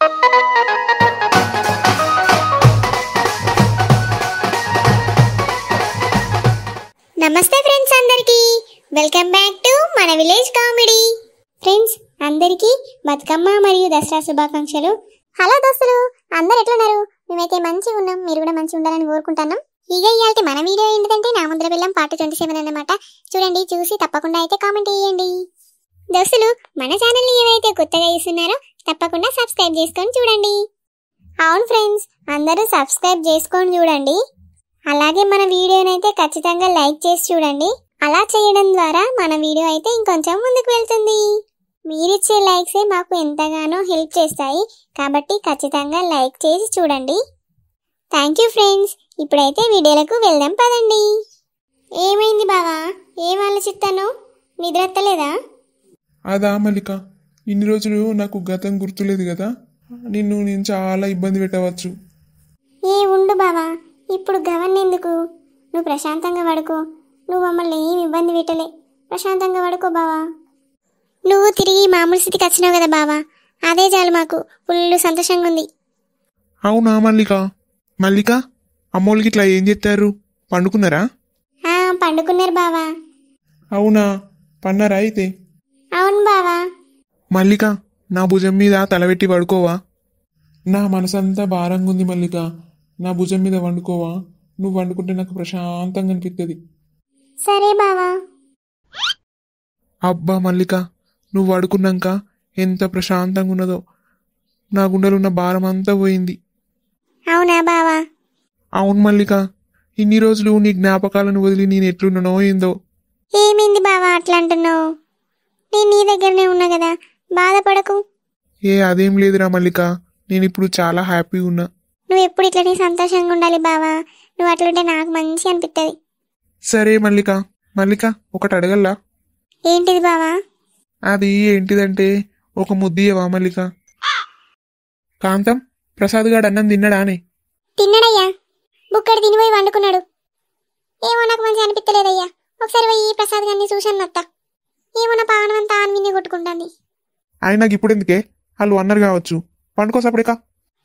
నమస్తే ఫ్రెండ్స్, అందరికీ welcome back to మన విలేజ్ కామెడీ. ఫ్రెండ్స్ అందరికీ బతుకమ్మ మరియు దసరా శుభాకాంక్షలు. హలో దోస్తులు, అందరు ఎట్లున్నారు? మేమైతే మంచిగా ఉన్నాం, మీరు కూడా మంచిగా ఉండాలని కోరుకుంటున్నాం. ఇక ఇవాళ మన వీడియో ఏంటంటే నా ముందర వెళ్ళాం పార్ట్ 27 అన్నమాట. చూడండి, చూసి తప్పకుండా అయితే కామెంట్ చేయండి. దోస్తులు, మన ఛానల్ని ఏవైతే కొత్తగా చూస్తున్నారో తప్పకుండా సబ్స్క్రైబ్ చేసుకొని చూడండి. అవును ఫ్రెండ్స్, అందరూ సబ్స్క్రైబ్ చేసుకొని చూడండి. అలాగే మన వీడియోనైతే ఖచ్చితంగా లైక్ చేసి చూడండి. అలా చేయడం ద్వారా మన వీడియో అయితే ఇంకొంచెం ముందుకు వెళ్తుంది. మీరిచ్చే లైక్సే మాకు ఎంతగానో హెల్ప్ చేస్తాయి, కాబట్టి ఖచ్చితంగా లైక్ చేసి చూడండి. Thank you friends. ఇప్పుడైతే వీడియోలకు వెళ్దాం పదండి. ఏమైంది బావా, ఏం ఆలోచిస్తాను? నిద్రత్తలేదా? అదా మల్లిక, ఇన్ని రోజులు నాకు గతం గుర్తులేదు కదా, నేను చాలా ఇబ్బంది పెట్టవచ్చు. ఏ ఉండు బావా, ఇప్పుడు గవర్న ఎందుకు? నువ్వు ప్రశాంతంగా పడుకో. నువ్వు మమ్మల్ని ఏం ఇబ్బంది పెట్టలే, ప్రశాంతంగా పడుకో బావా. నువ్వు తిరిగి మామూలు స్థితికి వచ్చినావు కదా బావా, అదే చాలు, మాకు ఫుల్ సంతోషంగా ఉంది. అవునా మల్లిక? మల్లిక, అమ్మోళ్ళకి ఇట్లా ఏం చెప్తారు? పండుకున్నారా? పండుకున్నారు బావా. అవునా, పన్నారా అయితే? అవును బావా. మల్లిక, నా భుజం మీద తలబెట్టి పడుకోవా? నా మనసంతా భారంగా ఉంది మల్లిక, నా భుజం మీద వండుకోవా? నువ్వు వండుకుంటే నాకు ప్రశాంతంగా అనిపిస్తుంది. సరే బావా. అబ్బా మల్లిక, నువ్వు పడుకున్నాక ఎంత ప్రశాంతంగా ఉన్నదో, నా గుండెలున్న భారం అంతా పోయింది. అవునా బావా? అవును మల్లిక, ఇన్ని రోజులు నీ జ్ఞాపకాలను వదిలి నేను ఎట్లున్నానో ఏందో. ఏమైంది బావా అట్లా అంటున్నావు? నేను నీ దగ్గరనే ఉన్నా కదా, బాధపడకు. అదేం లేదురా మల్లిక, నేను ఇప్పుడు చాలా హ్యాపీగా ఉన్నా. నువ్వు ఎప్పుడు ఇట్లనే సంతోషంగా ఉండాలి బావా, నువ్వు అట్లుంటే నాకు మంచి అనిపిస్తుంది. సరే మల్లిక, మల్లిక ఒకటి అడగల్లా? ఏంటిది బావా? అది ఏంటిదంటే, ఒక ముద్దియవా మల్లిక? కాంతం, ప్రసాద్ గాడు అన్నం తిన్నాడానే? తిన్నాడయ్యా, బుక్కడి తినిపోయి వండుకున్నాడు. ఏమో నాకు మంచి అనిపించలేదయ్యా. ఒకసారి పోయి ప్రసాద్ గారిని చూశాను అత్త. ఏమో నా పావనం అంతా ఆన్విని కొట్టుకుంటాంది. ఆయన నాకు ఇప్పుడు ఎందుకే, వాళ్ళు అన్నారు కావచ్చు, పండుకోసప్పుడేకా.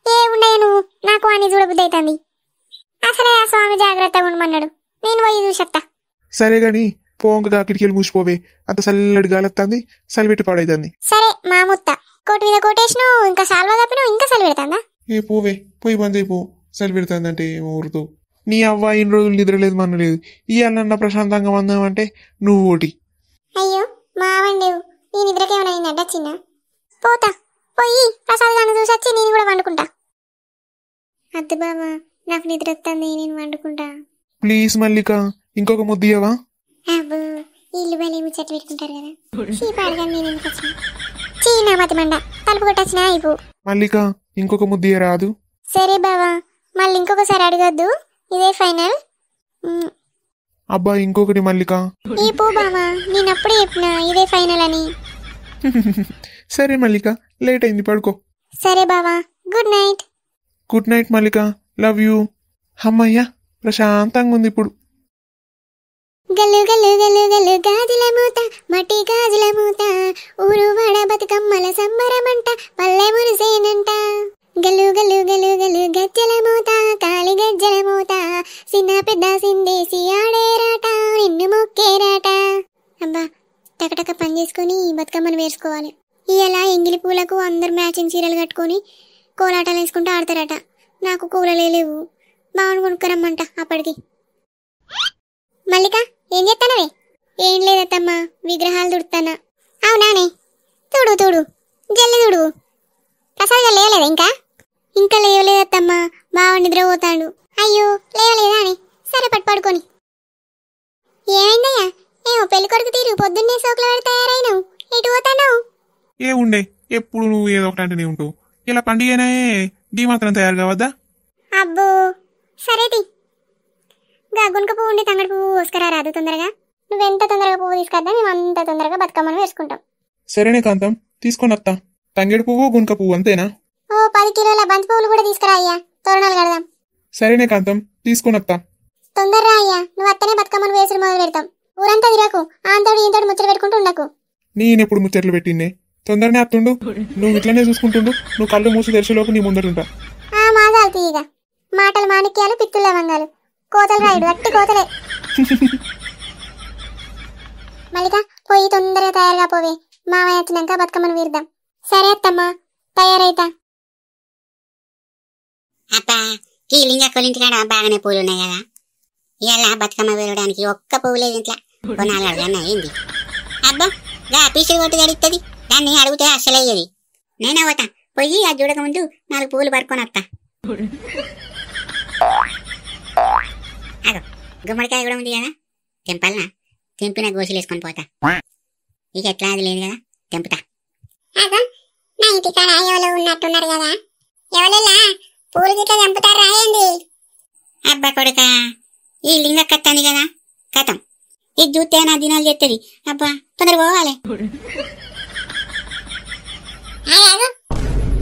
ఏ ఉండయ్యా నువ్వు, నాకు అని చూడబుద్ధి అవుతుంది. అసలే ఆ స్వామి జాగ్రత్తగా ఉండమన్నాడు, నేను పోయి చూసత్తా. సరే గాని పోంగగా కిటికీలు మూసిపోవే, అంత చల్లడి గాలొస్తుంది, చలిపెట్టి పాడైతుంది. సరే మా ముత్త, కోటి మీద కోటేసినావు, ఇంకా సాల్వా తప్పినావు, ఇంకా చలి పెడతాందా? ఏ పోవే, పోయి బంద్ అయిపో, చలి పెడుతుందంటే ఊరుతో. నీ అవ్వ ఇన్ని రోజులు నిద్రలేదు మనలేదు, ఇవాళ ప్రశాంతంగా వందామంటే నువ్వు ఓటి. అయ్యో మావండేవు, నీ నిద్రకేమైనా అయిందంట చిన్న? పోతా, పోయి ప్రసాద్ గారిని చూసి వచ్చి నేను కూడా వండుకుంటా. అద్దు బావా, నాకు నిద్ర వస్తుంది, నేను వండుకుంటా. ప్లీజ్ మల్లిక, ఇంకొక ముద్దియవా? అబ్బో, ఇల్లు బలి ముచ్చట్లు పెట్టుకుంటారు కదా, చీపాడుగా నేను ఎందుకు వచ్చిన? చీనా మతి మండ, తలుపు కొట్టొచ్చినా అయిపో. మల్లిక, ఇంకొక ముద్దియ రాదు? సరే బావా, మళ్ళీ ఇంకొకసారి అడగద్దు, ఇదే ఫైనల్. అబ్బా ఇంకొకటి మల్లిక. ఈ పో బావా, నేను అప్పుడే చెప్పినా ఇదే ఫైనల్ అని. సరే మల్లిక, లేట్ అయింది, పడుకో. సరే బావా, good night. Good night Mallika, love you. అమ్మయ్యా, ప్రశాంతంగా ఉంది ఇప్పుడు. గల్లు గల్లు గల్లు గల్లు గాజుల మూత, మట్టి గాజుల మూత, ఊరు వాడ బతుకమ్మల సంబరమంట, పల్లె మురిసేనంట. గల్లు గల్లు గల్లు గల్లు గజ్జల మూత, కాలి గజ్జల మూత, చిన్న పెద్ద సిందేసి ఆడేరాట, నిన్ను మొక్కేరాట. అబ్బా, టకటక పని చేసుకుని బతుకమ్మను వేసుకోవాలి. ఇలా ఎంగిలి పూలకు అందరు మ్యాచింగ్ చీరలు కట్టుకొని కోలాటాలు వేసుకుంటూ ఆడతారట. నాకు కూలలే లేవు, బావను కొనుక్కరమ్మంట అప్పటికి. మల్లిక, ఏం చేస్తానవే? ఏం లేదత్తమ్మా, విగ్రహాలు తుడుతానా. అవునానే, తుడు తుడు, జల్లి తుడు. ప్రసాద్గా లేవలేదా? ఇంకా లేవలేదత్తమ్మా, బావ నిద్రపోతాడు. అయ్యో లేవలేదా అని? సరే పడుకొని. ఏమైందయ్యా? ఏమో పెళ్లి కొడుకు తీరు పొద్దున్నే సోకుల వాడి తయారైనావు, ఎటు పోతానావు? ఏ ఉండే, ఎప్పుడు నువ్వు ఏదో ఒకటి అంటేనే ఉంటావు. ఇలా పండుగనే దీ మాత్రం తయారు కావద్దా? అబ్బో సరేది, గుంక పువ్వు ఉండి తంగడి పువ్వు కోసుకురా రాదు తొందరగా. నువ్వెంత తొందరగా పువ్వు తీసుకొద్దా, మేము అంత తొందరగా బతుకమ్మను వేసుకుంటాం. సరేనే కాంతం, తీసుకొని వస్తా. తంగేడు పువ్వు గుంక పువ్వు అంతేనా? ఓ 10 కిలోల బంతి పువ్వులు కూడా తీసుకురా అయ్యా, తోరణాలు కడదాం. సరేనే కాంతం, తీసుకొని వస్తా. తొందరరా అయ్యా, నువ్వు అత్తనే బతుకమ్మను వేసుడు మొదలు పెడతాం. ఊరంతా తిరగకు, ఆంతోడు ఈంతోడు ముచ్చట పెట్టుకుంటూ ఉండకు. నేనెప్పుడు ముచ్చట్లు పెట్టిందే, తొందరనే అత్తుండు. నువ్వు ఇట్లనే చూసుకుంటుండు. నువ్వు కళ్ళు మూసి తెరిచేలోపు నీ ముందటుంటా. మాదాలు ఇక మాటలు మాణిక్యాలు పిత్తుల లవంగాలు కోతలు రాయుడు అట్టి కోతలే. మల్లిక పోయి తొందరగా తయారుగా పోవే. మామయ్య వచ్చినాక బతుకమ్మను వీరుద్దాం. సరే అత్తమ్మా, తయారైతా. అబ్బా ఈ లింగక్కలింటికాడ బాగానే పూలు ఉన్నాయి కదా. ఇలా బతుకమ్మ వేయడానికి ఒక్క పువ్వు లేదు ఇంట్లో. కొనాలి అడుగన్నా ఏంది? అబ్బా గా పీసులు కొట్టి గడుస్తుంది. దాన్ని అడిగితే అస్సలు అయ్యేది. నేనే పోతా, పోయి అది చూడక ముందు 4 పువ్వులు పట్టుకొని వస్తా. అదో గుమ్మడికాయ కూడా ఉంది కదా, తెంపాలనా? తెంపిన గోసులు వేసుకొని పోతా. ఇక ఎట్లా అది లేదు కదా, తెంపుతా. నా ఇంటికాడ ఎవరో ఉన్నట్టున్నారు కదా, ఎవరెలా పూలు గిట్లా తెంపుతారు రాయండి. అబ్బా కొడుక, ఈ లింగక్క కత్తంది కదా కథం. ఇది చూస్తే నా దినాలు చెప్తుంది. అబ్బా తొందర పోవాలి.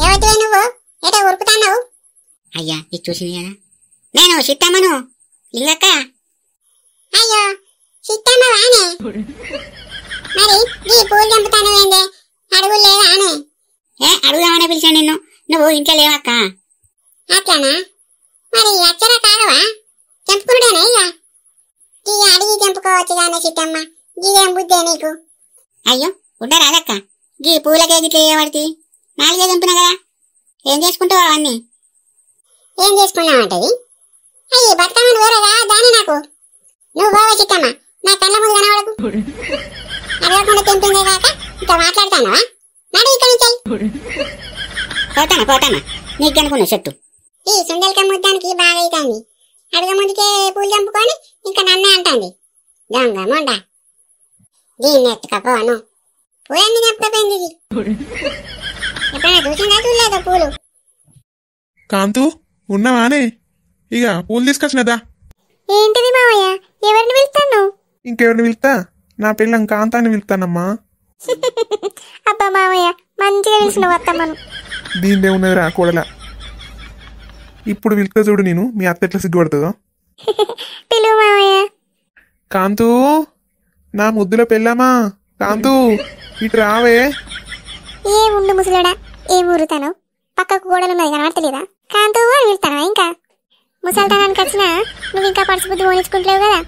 ఎవరివే నువ్వు ఏటో ఉరుకుతావు? అయ్యా ఇది చూసింది కదా, నేను చిత్తమ్మను లింగక్క. అయ్యో చిత్తమ్మవానే, మరి ఈ పూలు తెంపుతాను ఏందే, అడుగు లేదా అనే? అడుగుదామనే పిలిచాను నిన్ను, నువ్వు ఇంట్లో లేవక్క. అట్లనా? మరి అచ్చరా కాగవా? తెంపుకుంటేనే ఇక ఈ అడిగి తెంపుకోవచ్చు కానీ చిత్తమ్మ, గీదేం బుద్ధే నీకు? అయ్యో ఉండరాదక్క, గీ పూలకే గిట్ల ఏవాడితే 4 తెంపినా కదా, ఏం చేసుకుంటావు అవన్నీ? ఏం చేసుకున్నావంటది? అయ్యి బతుకమ్మను వేరేగా దాని నాకు. నువ్వు పోవే చిత్తమ్మ, నా కళ్ళ ముందు కనబడకు. అడగకుండా తెంపిందే కాక ఇంత మాట్లాడతానవా? నడు ఇక్కడి నుంచి. పోతానా నీకు అనుకున్నా చెట్టు. ఈ సుండలిక ముద్దానికి బాగా అవుతుంది. అడుగ ముందుకే పూలు తెంపుకొని ఇంకా నన్నే అంటాంది దొంగ మొండ. దీన్ని ఎత్తుకపోను, పూలన్నీ తెంపకపోయింది ఇది. ఎప్పుడైనా చూసిందా చూడలేదో పూలు? కాంతు ఉన్నావానే? ఇక పూలు తీసుకొచ్చినదా? ఏంటిది మావయ్య, ఎవరిని పిలుస్తాను? ఇంకెవరిని పిలుస్తా? నా పిల్లం కాంతాన్ని పిలుస్తానమ్మా. అబ్బా మావయ్య, మంచిగా పిలిచిన వత్తమ్మను. దీనిదే ఉన్నదిరా కూడల. ఇప్పుడు పిలుస్తా చూడు నేను, మీ అత్త ఎట్లా సిగ్గుపడుతుందో. పిలువు మావయ్య. కాంతు, నా ముద్దుల పెళ్ళామా కాంతు, ఇటు రావే. ఏ ఉండు ముసలాడా, ఏం ఊరుతాను? పక్కకు గోడలున్నది కనబడతలేదా? కాంతూ అని పిలుతానా? ఇంకా ముసలితనానికి వచ్చినా నువ్వు ఇంకా పడిసిబుద్ధి పోనిచ్చుకుంటలేవు కదా.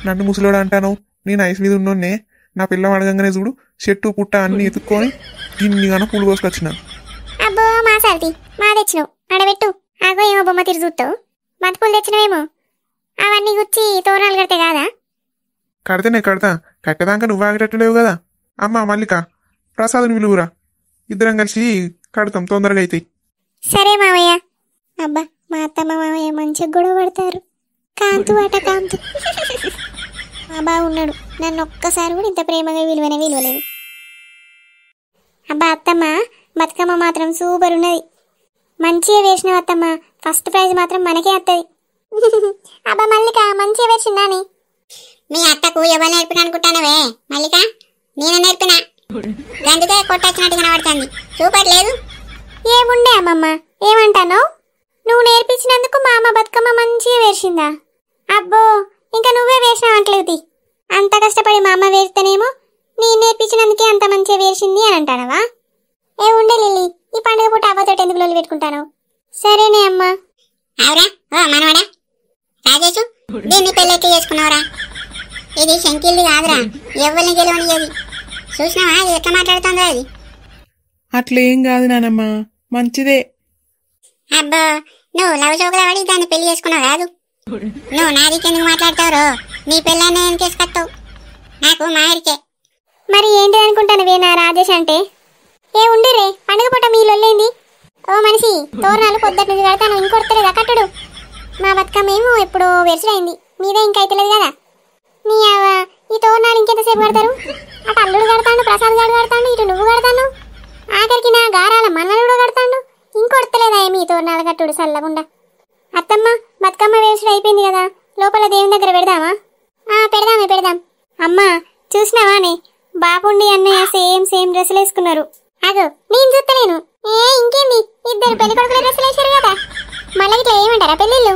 నన్ను ముసలోడు అంటాను, నేను ఐస్ మీద ఉన్నోన్నే. నా పిల్లం అడగంగానే చూడు చెట్టు పుట్ట అన్ని ఎత్తుక్కొని ఇన్నిగానో పూలు కోసుకొచ్చిన. అబ్బో మా సాల్తి, మా తెచ్చినావు ఆడబెట్టు. ఆగో ఏమో బొమ్మ తిరిగి చూస్తావు, మతపూలు తెచ్చినవేమో. అవన్నీ గుచ్చి తోరణాలు కడితే కాదా? కడితేనే కడతా, కట్టేదాకా నువ్వు ఆగేటట్టు లేవు కదా. అమ్మ మల్లిక, ప్రసాదం విలువురా, ఇద్దరం కలిసి కడతాం, తొందరగా అవుతాయి. సరే మావయ్య. అబ్బా మా అత్తమ్మ మావయ్య మంచిగా గొడవ పడతారు. కాంతు అట కాంతు. మా బాగున్నాడు, నన్ను ఒక్కసారి కూడా ఇంత ప్రేమగా విలువలేదు. అబ్బా అత్తమ్మ, బతుకమ్మ మాత్రం సూపర్ ఉన్నది. మంచిగా వేసినావు అత్తమ్మ, ఫస్ట్ ప్రైజ్ మాత్రం మనకే వస్తుంది. అబ్బా మల్లిక మంచిగా వేసిందాని. మీ అత్తకు ఎవరు నేర్పిన అనుకుంటానవే మల్లిక? నేను నేర్పినా, అందుకే కొట్టొచ్చినట్టు కనబడుతుంది. సూపర్ లేదు? ఏముండే అమ్మమ్మ, ఏమంటాను? నువ్వు నేర్పించినందుకు మా అమ్మ బతుకమ్మ మంచిగా వేసిందా? అబ్బో ఇంకా నువ్వే వేసినావు అంటలేదు. అంత కష్టపడి మా అమ్మ వేస్తేనేమో నేను నేర్పించినందుకే అంత మంచిగా వేసింది అని అంటానవా? ఏ ఉండే లిల్లీ, ఈ పండుగ పూట అవ్వతోటి ఎందుకు లోలు పెట్టుకుంటాను? సరేనే అమ్మా. అవురా ఓ మనవడా రాజేషు, దీన్ని పెళ్ళెక్కి చేసుకున్నావురా? ఇది శంకిల్ది కాదురా, ఎవరిని గెలవనియది. చూసినావా అది ఎట్లా మాట్లాడుతుందో? అది అట్లేం కాదు నానమ్మ, మంచిదే. అబ్బో నువ్వు లవ్ చోకులా పడి దాన్ని పెళ్లి చేసుకున్నావు కాదు. నువ్వు నాదికి ఎందుకు మాట్లాడతావు? నీ పెళ్ళాన్ని ఏం తీసుకొస్తావు? నాకు మారికే. మరి ఏంటి అనుకుంటాను నా రాజేష్ అంటే? ఏ ఉండిరే, పండుగ పూట మీ లొల్లేంది? ఓ మనిషి, తోరణాలు పొద్దుట నుంచి కడతాను, ఇంకొడతలేదా కట్టుడు? మా బతుకమ్మ ఏమో ఎప్పుడో వెర్సుడైంది, మీదే ఇంకా అయితలేదు కదా. నీ ఈ తోరణాలు ఇంకెంతసేపు కడతారు? అటు అల్లుడు కడతాడు, ప్రసాద్ గారు కడతాడు, ఇటు నువ్వు కడతాను, ఆఖరికి నా గారాల మనలుడు కడతాడు, ఇంకొడతలేదా మీ తోరణాలు కట్టుడు చల్లకుండా? అత్తమ్మ బతుకమ్మ వేసుడు అయిపోయింది కదా, లోపల దేవుని దగ్గర పెడదామా? పెడదాం. అమ్మా చూసినావానే, బాపుండి అన్నయ్య సేమ్ డ్రెస్సులు వేసుకున్నారు. అగో నేను చూస్తలేను. ఇంకేంది, ఇద్దరు పెళ్లి కొడుకుల డ్రెస్సులు వేసారు కదా, మళ్ళీ ఇట్లా ఏమంటారా పెళ్ళిళ్ళు?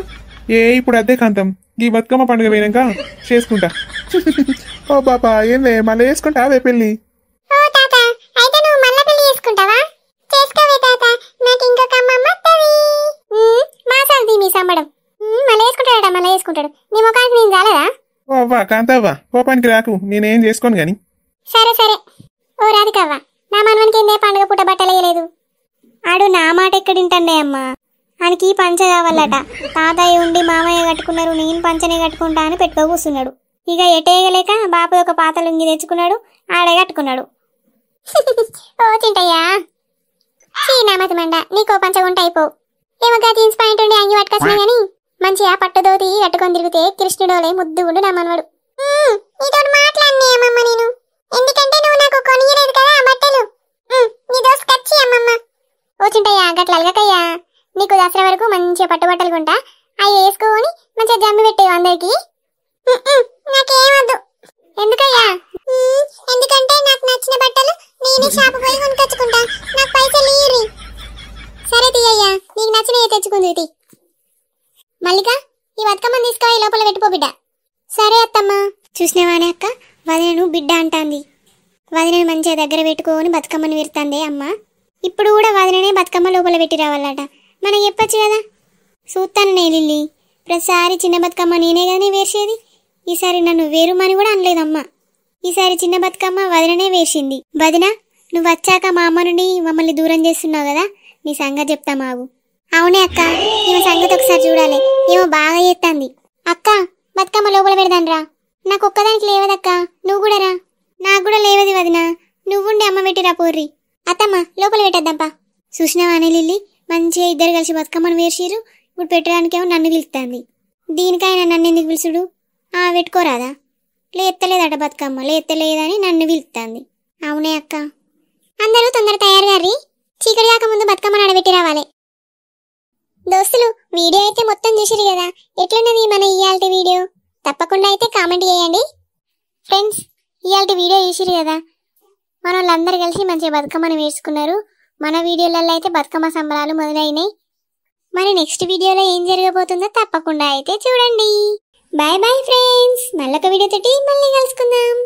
ఇప్పుడు అదే కాంతం, ఈ బతుకమ్మ పండుగ పోయినాక చేసుకుంటా. ఓ బాపా ఏందే మళ్ళీ వేసుకుంటా అదే పెళ్ళి? ఓ తాత, అయితే నువ్వు మళ్ళీ పెళ్లి అవ్వా కాంతవ్వా కోపానికి రాకు, నేనేం చేసుకోను గాని. సరే సరే ఓ రాధికవ్వ, నా మనవనికి ఏందే పండుగ పూట బట్టలేయలేదు. ఆడు నా మాట ఎక్కడింటండే అమ్మా, ఆయనకి పంచ కావాలట. తాతయ్య ఉండి మామయ్య కట్టుకున్నారు, నేను పంచనే కట్టుకుంటా అని పెట్టుకో కూర్చున్నాడు. ఇక ఎటేయగలేక బాపు ఒక పాత లుంగి తెచ్చుకున్నాడు, ఆడే కట్టుకున్నాడు. ఓ చింటయ్యా, నామతి మండ, నీకో పంచగుంట అయిపోవు. ఏమో జీన్స్ పాయింట్ ఉండి అంగి పట్టుకొచ్చినా గాని మంచిగా పట్టుదోతి కట్టుకొని తిరిగితే కృష్ణుడోలే ముద్దుగుండు నా మనవడు. నీతోటి మాట్లాడినా అమ్మమ్మ నేను, ఎందుకంటే నువ్వు నాకు కొనియలేదు కదా ఆ బట్టలు. నీ దోస్తు కచ్చి అమ్మమ్మ. ఓ చింటయ్యా గట్ల అలగకయ్యా, నీకు దసరా వరకు మంచిగా పట్టుబట్టలు కొంటా, అవి వేసుకోని మంచిగా జమ్మి పెట్టేవి అందరికి. నాకేమద్దు. ఎందుకయ్యా? ఎందుకంటే నాకు నచ్చిన బట్టలు నేనే షాపు పోయి కొనుకొచ్చుకుంటా, నాకు పైసలు ఇయ్యి. సరే తీయ్యా, నీకు నచ్చినవి తెచ్చుకుంది. మల్లిక, ఈ బతుకమ్మని తీసుకొని లోపల పెట్టుకో బిడ్డ. సరే అత్తమ్మ. చూసినవానే అక్క, వదినను బిడ్డ అంటాంది. వదినను మంచిగా దగ్గర పెట్టుకొని బతుకమ్మని విరుతాందే అమ్మ. ఇప్పుడు కూడా వదిననే బతుకమ్మ లోపల పెట్టి రావాలట. మనకి చెప్పచ్చు కదా. చూస్తాను నే లిల్లీ, ప్రతిసారి చిన్న బతుకమ్మ నేనే కానీ వేసేది. ఈసారి నన్ను వేరుమని కూడా అనలేదమ్మా. ఈసారి చిన్న బతుకమ్మ వదిననే వేసింది. వదిన, నువ్వు వచ్చాక మా అమ్మ నుండి మమ్మల్ని దూరం చేస్తున్నావు కదా, నీ సంగతి చెప్తా మావు. అవునే అక్క, ఈమె సంగతి ఒకసారి చూడాలి, ఏమో బాగా చేస్తాంది. అక్క, బతుకమ్మ లోపల పెడదాన్రా. నాకు ఒక్కదానికి లేవదక్క, నువ్వు కూడా రా. నాకు కూడా లేవది వదిన, నువ్వుండి అమ్మ పెట్టిరా పోర్రి. అత్తమ్మ లోపల పెట్టేద్దాంపా. చూసినావానే లిల్లీ, మంచిగా ఇద్దరు కలిసి బతుకమ్మను వేసిరు. ఇప్పుడు పెట్టడానికేమో నన్ను పిలుస్తుంది. దీనికైనా నన్ను ఎందుకు పిలుచుడు? పెట్టుకోరాదా? లేత్తలేదట బతుకమ్మ, లేత్తలేదని నన్ను పిలుస్తుంది. అవునే అక్క. అందరూ తొందర తయారు గారి, చీకటి కాక ముందు బతుకమ్మ నడబెట్టి రావాలి. దోస్తులు, వీడియో అయితే మొత్తం చూసిరు కదా, ఎట్లున్నది మన ఇయాల్టి వీడియో? తప్పకుండా అయితే కామెంట్ చేయండి. ఫ్రెండ్స్, ఇయాల్టి వీడియో చూసిరు కదా, మన వాళ్ళందరూ కలిసి మంచిగా బతుకమ్మను వేసుకున్నారు. మన వీడియోలలో అయితే బతుకమ్మ సంబరాలు మొదలైనాయి. మరి నెక్స్ట్ వీడియోలో ఏం జరగబోతుందో తప్పకుండా అయితే చూడండి. బాయ్ బాయ్ ఫ్రెండ్స్, మళ్ళొక వీడియో తోటి మళ్ళీ కలుసుకుందాం.